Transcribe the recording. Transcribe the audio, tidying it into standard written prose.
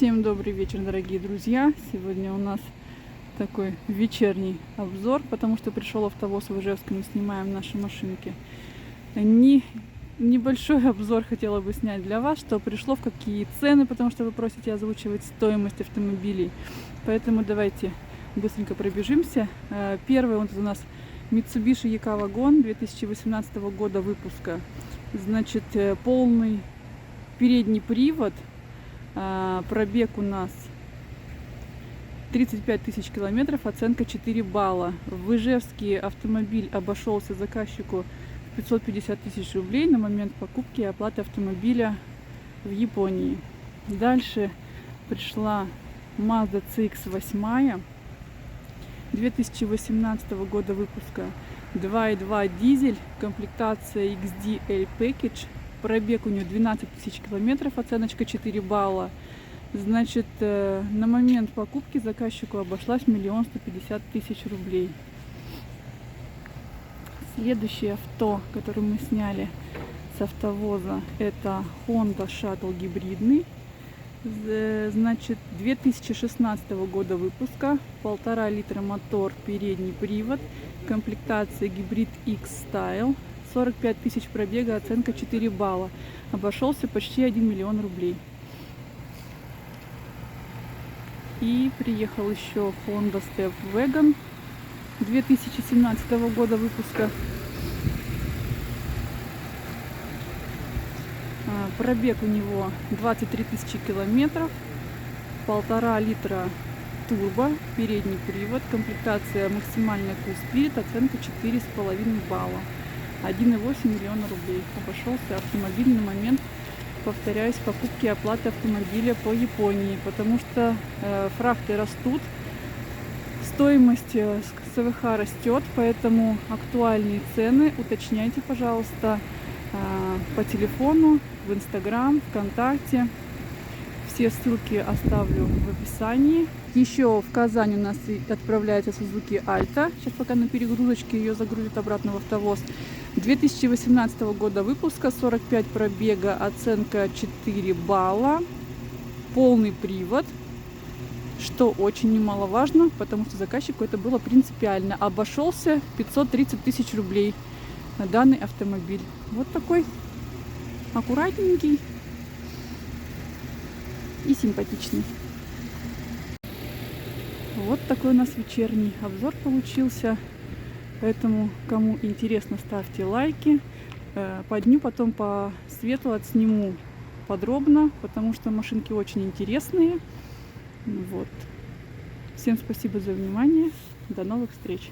Всем добрый вечер, дорогие друзья! Сегодня у нас такой вечерний обзор, потому что пришел автовоз в Ижевск, мы снимаем наши машинки. Небольшой обзор хотела бы снять для вас, что пришло, в какие цены, потому что вы просите озвучивать стоимость автомобилей. Поэтому давайте быстренько пробежимся. Первый вот у нас Mitsubishi E-Wagon 2018 года выпуска. Значит, полный передний привод. Пробег у нас 35 тысяч километров, оценка 4 балла. В Ижевске автомобиль обошелся заказчику в 550 тысяч рублей на момент покупки и оплаты автомобиля в Японии. Дальше пришла Mazda CX-8 2018 года выпуска, 2.2 дизель, комплектация XD L Package. Пробег у нее 12 тысяч километров, оценочка 4 балла. Значит, на момент покупки заказчику обошлась 1 150 000 рублей. Следующее авто, которое мы сняли с автовоза, это Honda Shuttle гибридный. Значит, 2016 года выпуска, 1,5 литра мотор, передний привод, комплектация гибрид X-Style. 45 тысяч пробега, оценка 4 балла. Обошелся почти 1 миллион рублей. И приехал еще Honda Step Wagon 2017 года выпуска. Пробег у него 23 тысячи километров, 1,5 литра турбо, передний привод, комплектация максимальная Cool Spirit, оценка 4,5 балла. 1,8 миллиона рублей обошелся автомобиль на момент, повторяюсь, покупки и оплаты автомобиля по Японии, потому что фрахты растут, стоимость СВХ растет, поэтому актуальные цены уточняйте, пожалуйста, по телефону, в Инстаграм, ВКонтакте. Все ссылки оставлю в описании. Еще в Казань у нас отправляется Suzuki Alta. Сейчас пока на перегрузочке ее загрузят обратно в автовоз. 2018 года выпуска, 45 пробега, оценка 4 балла. Полный привод, что очень немаловажно, потому что заказчику это было принципиально. Обошелся 530 тысяч рублей на данный автомобиль. Вот такой аккуратненький и симпатичный. Вот такой у нас вечерний обзор получился. Поэтому, кому интересно, ставьте лайки. По дню, потом по свету отсниму подробно, потому что машинки очень интересные. Вот. Всем спасибо за внимание. До новых встреч.